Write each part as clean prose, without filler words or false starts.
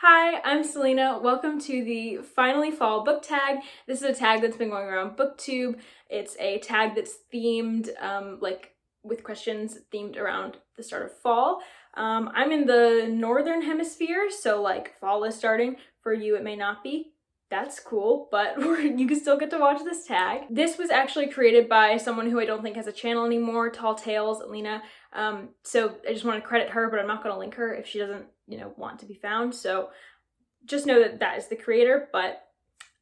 Hi, I'm Selena. Welcome to the Finally Fall book tag. This is a tag that's been going around BookTube. It's a tag that's themed, with questions themed around the start of fall. I'm in the northern hemisphere, so fall is starting. For you, it may not be. That's cool, but you can still get to watch this tag. This was actually created by someone who I don't think has a channel anymore, Tall Tales, Lena. So I just want to credit her, but I'm not going to link her if she doesn't, want to be found. So just know that that is the creator, but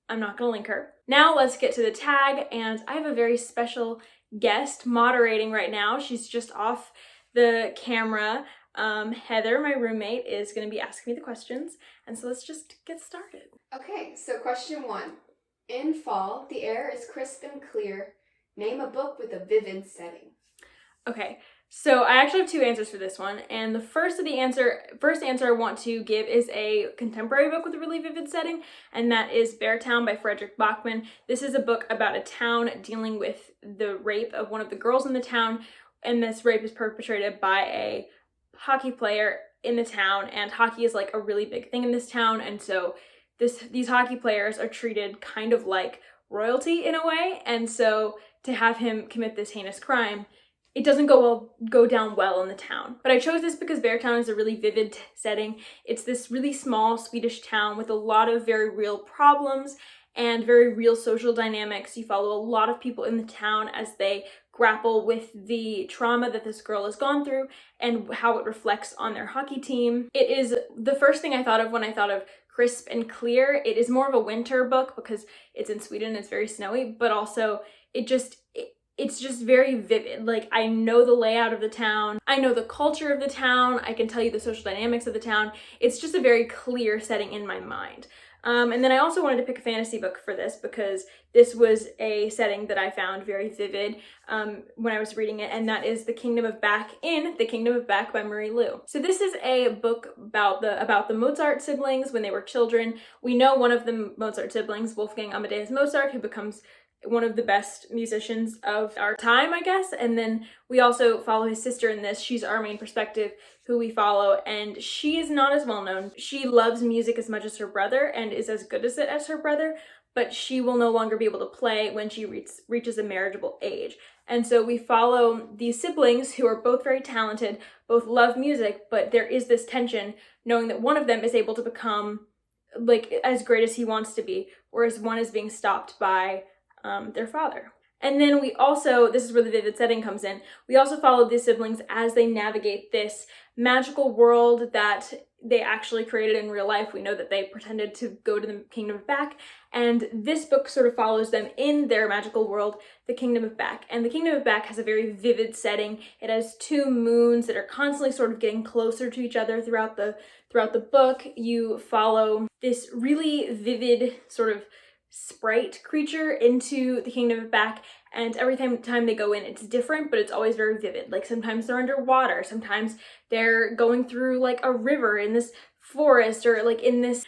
I'm not going to link her. Now let's get to the tag, and I have a very special guest moderating right now. She's just off the camera. Heather, my roommate, is going to be asking me the questions, and so let's just get started. Okay, so question 1. In fall, the air is crisp and clear. Name a book with a vivid setting. Okay, so I actually have two answers for this one, and the first answer I want to give is a contemporary book with a really vivid setting, and that is Beartown by Frederick Bachman. This is a book about a town dealing with the rape of one of the girls in the town, and this rape is perpetrated by a hockey player in the town, and hockey is like a really big thing in this town, and so these hockey players are treated kind of like royalty in a way, and so to have him commit this heinous crime, it doesn't go down well in the town. But I chose this because Beartown is a really vivid setting. It's this really small Swedish town with a lot of very real problems and very real social dynamics. You follow a lot of people in the town as they grapple with the trauma that this girl has gone through and how it reflects on their hockey team. It is the first thing I thought of when I thought of crisp and clear. It is more of a winter book because it's in Sweden, it's very snowy, but also it's just very vivid. Like, I know the layout of the town, I know the culture of the town, I can tell you the social dynamics of the town. It's just a very clear setting in my mind. And then I also wanted to pick a fantasy book for this because this was a setting that I found very vivid when I was reading it, and that is The Kingdom of Back by Marie Lu. So this is a book about the Mozart siblings when they were children. We know one of the Mozart siblings, Wolfgang Amadeus Mozart, who becomes one of the best musicians of our time, I guess. And then we also follow his sister in this. She's our main perspective, who we follow, and she is not as well known. She loves music as much as her brother and is as good at it as her brother, but she will no longer be able to play when she reaches a marriageable age. And so we follow these siblings who are both very talented, both love music, but there is this tension knowing that one of them is able to become as great as he wants to be, whereas one is being stopped by their father. And then we also, this is where the vivid setting comes in, we also follow these siblings as they navigate this magical world that they actually created in real life. We know that they pretended to go to the Kingdom of Back, and this book sort of follows them in their magical world, the Kingdom of Back. And the Kingdom of Back has a very vivid setting. It has two moons that are constantly sort of getting closer to each other throughout the book. You follow this really vivid sort of sprite creature into the Kingdom of Back, and every time they go in, it's different, but it's always very vivid. Like, sometimes they're underwater, sometimes they're going through like a river in this forest, or like in this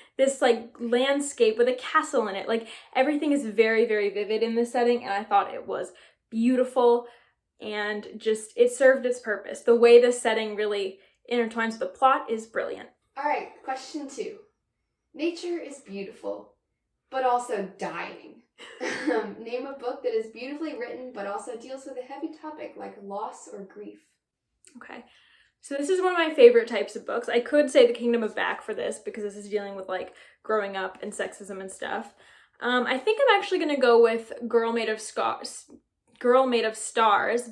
landscape with a castle in it. Like, everything is very, very vivid in this setting, and I thought it was beautiful, and just it served its purpose. The way this setting really intertwines with the plot is brilliant. All right, question 2. Nature is beautiful, but also dying. Name a book that is beautifully written, but also deals with a heavy topic like loss or grief. Okay, so this is one of my favorite types of books. I could say The Kingdom of Back for this because this is dealing with like growing up and sexism and stuff. I think I'm actually gonna go with Girl Made of Stars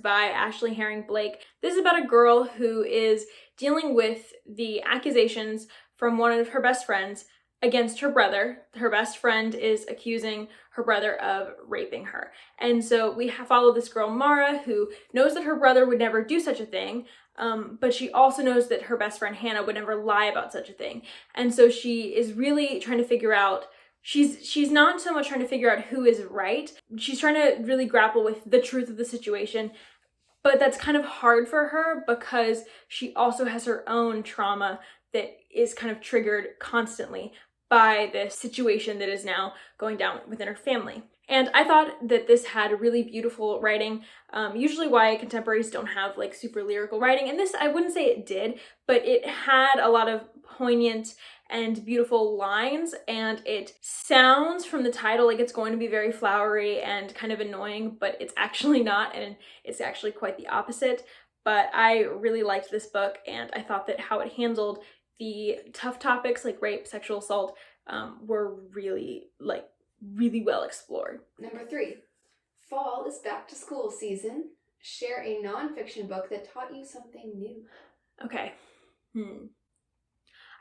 by Ashley Herring Blake. This is about a girl who is dealing with the accusations from one of her best friends against her brother. Her best friend is accusing her brother of raping her. And so we follow this girl, Mara, who knows that her brother would never do such a thing, but she also knows that her best friend, Hannah, would never lie about such a thing. And so she is really trying to figure out, she's not so much trying to figure out who is right. She's trying to really grapple with the truth of the situation, but that's kind of hard for her because she also has her own trauma that is kind of triggered constantly by the situation that is now going down within her family. And I thought that this had really beautiful writing. Usually YA contemporaries don't have like super lyrical writing, and this, I wouldn't say it did, but it had a lot of poignant and beautiful lines, and it sounds from the title like it's going to be very flowery and kind of annoying, but it's actually not, and it's actually quite the opposite. But I really liked this book, and I thought that how it handled the tough topics like rape, sexual assault, were really well explored. Number 3, fall is back to school season. Share a nonfiction book that taught you something new. Okay.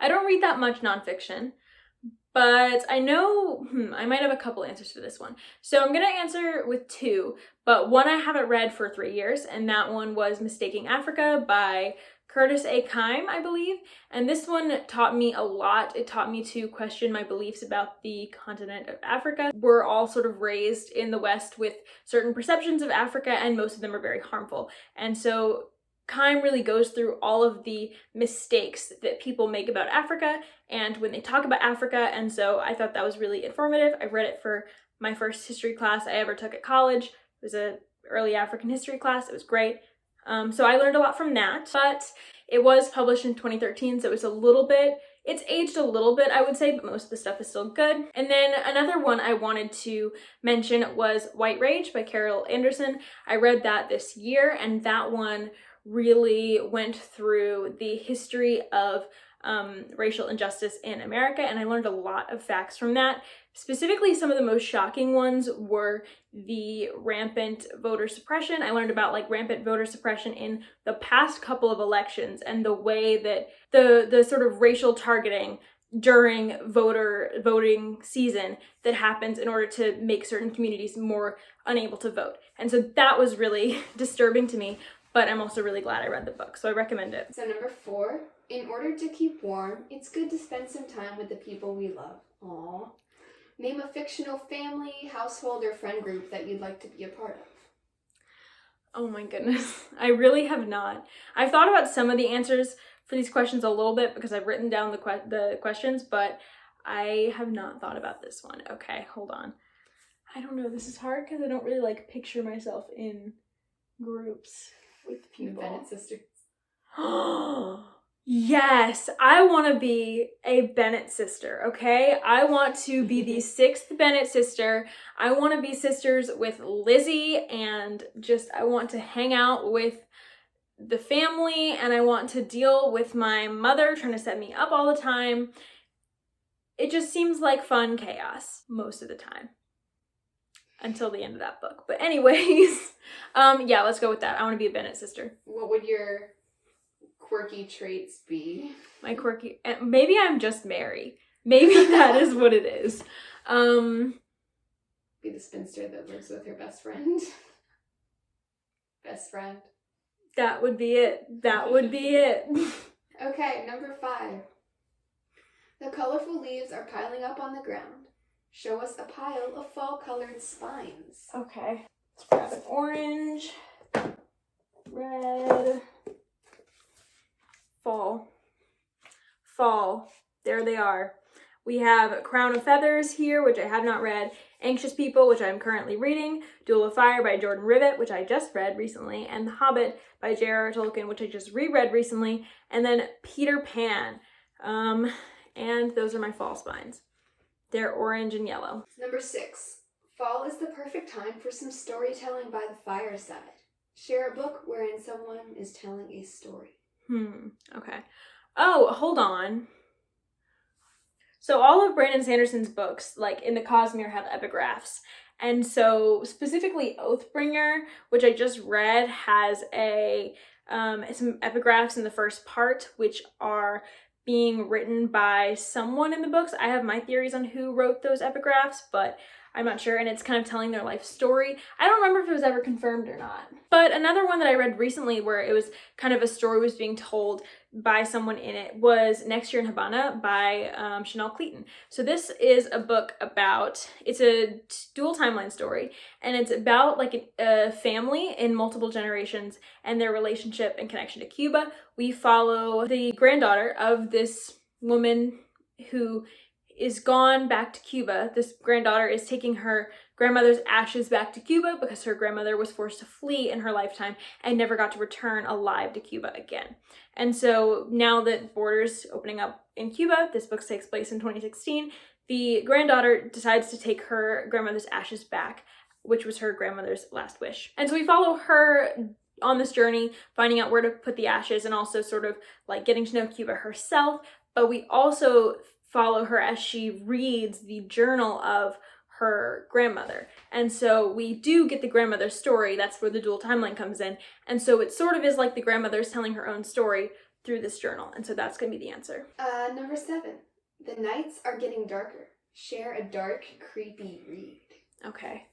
I don't read that much nonfiction, but I know, I might have a couple answers to this one. So I'm gonna answer with 2, but one I haven't read for 3 years, and that one was Mistaking Africa by Curtis A. Kime, I believe. And this one taught me a lot. It taught me to question my beliefs about the continent of Africa. We're all sort of raised in the West with certain perceptions of Africa, and most of them are very harmful. And so Kime really goes through all of the mistakes that people make about Africa and when they talk about Africa, and so I thought that was really informative. I read it for my first history class I ever took at college. It was an early African history class. It was great. So I learned a lot from that, but it was published in 2013, so it's aged a little bit, I would say, but most of the stuff is still good. And then another one I wanted to mention was White Rage by Carol Anderson. I read that this year, and that one really went through the history of racial injustice in America, and I learned a lot of facts from that. Specifically, some of the most shocking ones were the rampant voter suppression. I learned about rampant voter suppression in the past couple of elections, and the way that the sort of racial targeting during voting season that happens in order to make certain communities more unable to vote. And so that was really disturbing to me, but I'm also really glad I read the book, so I recommend it. So number 4, in order to keep warm, it's good to spend some time with the people we love. Aww. Name a fictional family, household, or friend group that you'd like to be a part of. Oh my goodness, I really have not. I've thought about some of the answers for these questions a little bit because I've written down the questions, but I have not thought about this one. Okay, hold on. I don't know, this is hard because I don't really picture myself in groups with people. The Bennett sisters. Yes, I want to be a Bennett sister, okay? I want to be the 6th Bennett sister. I want to be sisters with Lizzie, and I want to hang out with the family, and I want to deal with my mother trying to set me up all the time. It just seems like fun chaos most of the time. Until the end of that book. But anyways, yeah, let's go with that. I want to be a Bennett sister. What would your quirky traits be? My quirky, maybe I'm just Mary. Maybe that is what it is. Be the spinster that lives with her best friend. Best friend. That would be it. That would be it. Okay, number 5. The colorful leaves are piling up on the ground. Show us a pile of fall-colored spines. Okay. Let's grab an orange, red, fall. There they are. We have Crown of Feathers here, which I have not read, Anxious People, which I'm currently reading, Duel of Fire by Jordan Rivet, which I just read recently, and The Hobbit by J.R.R. Tolkien, which I just reread recently, and then Peter Pan. And those are my fall spines. They're orange and yellow. Number 6. Fall is the perfect time for some storytelling by the fireside. Share a book wherein someone is telling a story. Okay. Oh, hold on. So all of Brandon Sanderson's books, in the Cosmere, have epigraphs. And so specifically Oathbringer, which I just read, has some epigraphs in the first part, which are being written by someone in the books. I have my theories on who wrote those epigraphs, but I'm not sure, and it's kind of telling their life story. I don't remember if it was ever confirmed or not. But another one that I read recently where it was kind of a story was being told by someone in it was Next Year in Havana by Chanel Cleaton. So this is a book it's a dual timeline story, and it's about a family in multiple generations and their relationship and connection to Cuba. We follow the granddaughter of this woman who is gone back to Cuba. This granddaughter is taking her grandmother's ashes back to Cuba because her grandmother was forced to flee in her lifetime and never got to return alive to Cuba again. And so now that borders opening up in Cuba, this book takes place in 2016, the granddaughter decides to take her grandmother's ashes back, which was her grandmother's last wish. And so we follow her on this journey, finding out where to put the ashes and also sort of like getting to know Cuba herself. But we also follow her as she reads the journal of her grandmother. And so we do get the grandmother's story. That's where the dual timeline comes in. And so it sort of is like the grandmother's telling her own story through this journal. And so that's going to be the answer. Number 7. The nights are getting darker. Share a dark, creepy read. Okay.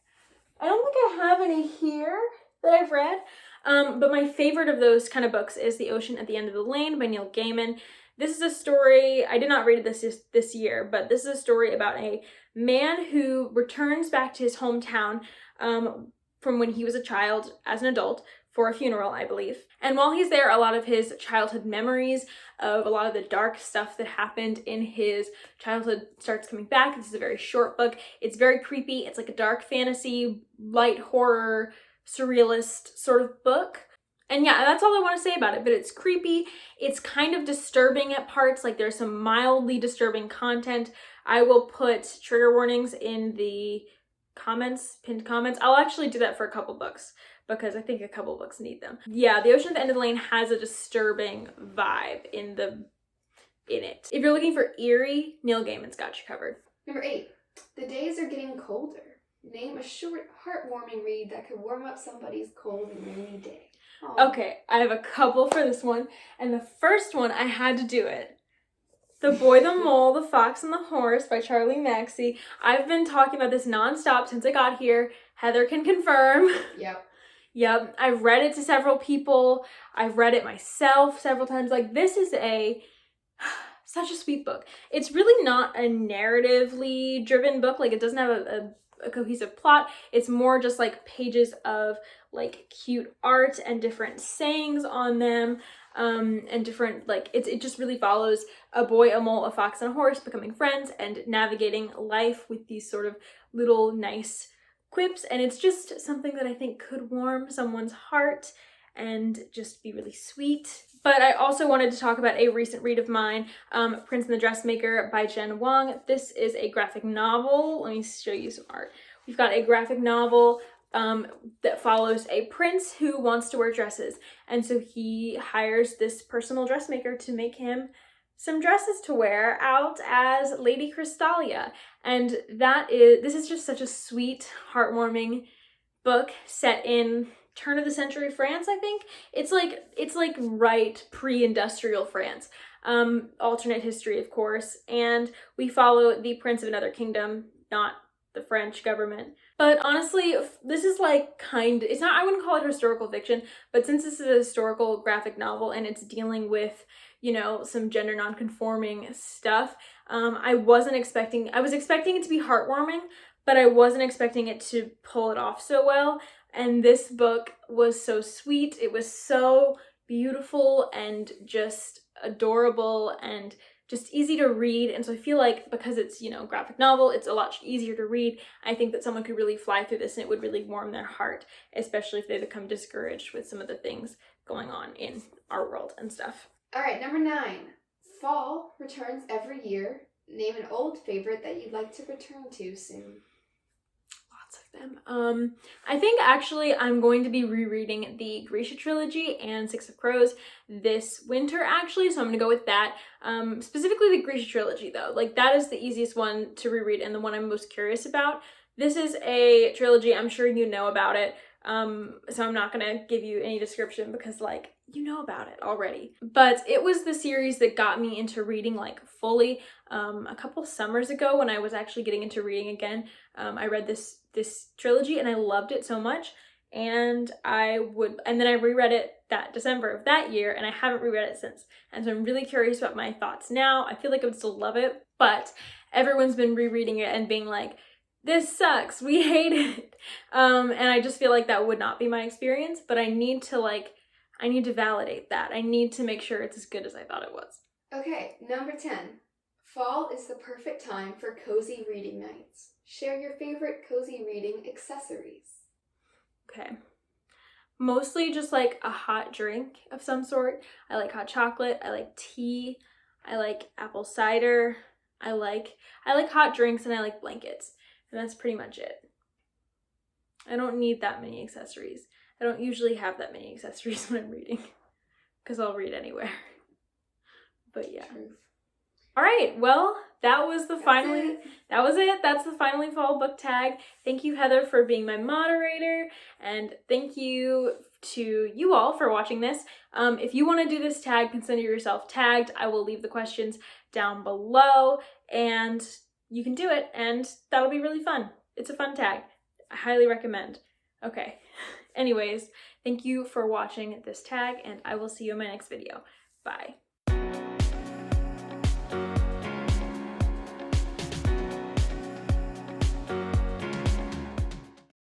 I don't think I have any here that I've read. But my favorite of those kind of books is The Ocean at the End of the Lane by Neil Gaiman. This is a story, I did not read this year, but this is a story about a man who returns back to his hometown from when he was a child as an adult for a funeral, I believe. And while he's there, a lot of his childhood memories of a lot of the dark stuff that happened in his childhood starts coming back. This is a very short book. It's very creepy. It's like a dark fantasy, light horror, surrealist sort of book. And yeah, that's all I want to say about it, but it's creepy. It's kind of disturbing at parts, like there's some mildly disturbing content. I will put trigger warnings in the comments, pinned comments. I'll actually do that for a couple books because I think a couple books need them. Yeah, The Ocean at the End of the Lane has a disturbing vibe in it. If you're looking for eerie, Neil Gaiman's got you covered. Number 8. The days are getting colder. Name a short, heartwarming read that could warm up somebody's cold and rainy day. Aww. Okay, I have a couple for this one, and the first one, I had to do it. The Boy, the Mole, the Fox, and the Horse by Charlie Maxey. I've been talking about this nonstop since I got here. Heather can confirm. Yep. I've read it to several people. I've read it myself several times. Like, this is such a sweet book. It's really not a narratively driven book. Like, it doesn't have a cohesive plot. It's more just like pages of like cute art and different sayings on them, and different, like, it just really follows a boy, a mole, a fox, and a horse becoming friends and navigating life with these sort of little nice quips. And it's just something that I think could warm someone's heart and just be really sweet. But I also wanted to talk about a recent read of mine, Prince and the Dressmaker by Jen Wong. This is a graphic novel. Let me show you some art. We've got a graphic novel that follows a prince who wants to wear dresses. And so he hires this personal dressmaker to make him some dresses to wear out as Lady Crystalia. And this is just such a sweet, heartwarming book set in turn of the century France, I think. It's like right pre-industrial France. Alternate history, of course. And we follow the prince of another kingdom, not the French government. But honestly, this is like it's not, I wouldn't call it historical fiction, but since this is a historical graphic novel and it's dealing with, you know, some gender non-conforming stuff, I was expecting it to be heartwarming, but I wasn't expecting it to pull it off so well. And this book was so sweet. It was so beautiful and just adorable and just easy to read. And so I feel like because it's, you know, graphic novel, it's a lot easier to read. I think that someone could really fly through this and it would really warm their heart, especially if they become discouraged with some of the things going on in our world and stuff. All right, number 9. Fall returns every year. Name an old favorite that you'd like to return to soon. Of them. I think actually I'm going to be rereading the Grisha trilogy and Six of Crows this winter actually, so I'm gonna go with that. Specifically the Grisha trilogy though, like that is the easiest one to reread and the one I'm most curious about. This is a trilogy, I'm sure you know about it, so I'm not gonna give you any description because like you know about it already. But it was the series that got me into reading like fully a couple summers ago when I was actually getting into reading again. I read this trilogy and I loved it so much, and then I reread it that December of that year and I haven't reread it since. And so I'm really curious about my thoughts now. I feel like I would still love it, but everyone's been rereading it and being like, this sucks, we hate it. And I just feel like that would not be my experience, but I need to validate that. I need to make sure it's as good as I thought it was. Okay, number 10. Fall is the perfect time for cozy reading nights. Share your favorite cozy reading accessories. Okay. Mostly just like a hot drink of some sort. I like hot chocolate, I like tea, I like apple cider, I like hot drinks, and I like blankets. And that's pretty much it. I don't need that many accessories. I don't usually have that many accessories when I'm reading, because I'll read anywhere. But yeah. Truth. All right, well, that was the That's that was it. That's the Finally Fall book tag. Thank you, Heather, for being my moderator, and thank you to you all for watching this. If you want to do this tag, consider yourself tagged. I will leave the questions down below, and you can do it, and that'll be really fun. It's a fun tag. I highly recommend. Okay. Anyways, thank you for watching this tag, and I will see you in my next video. Bye.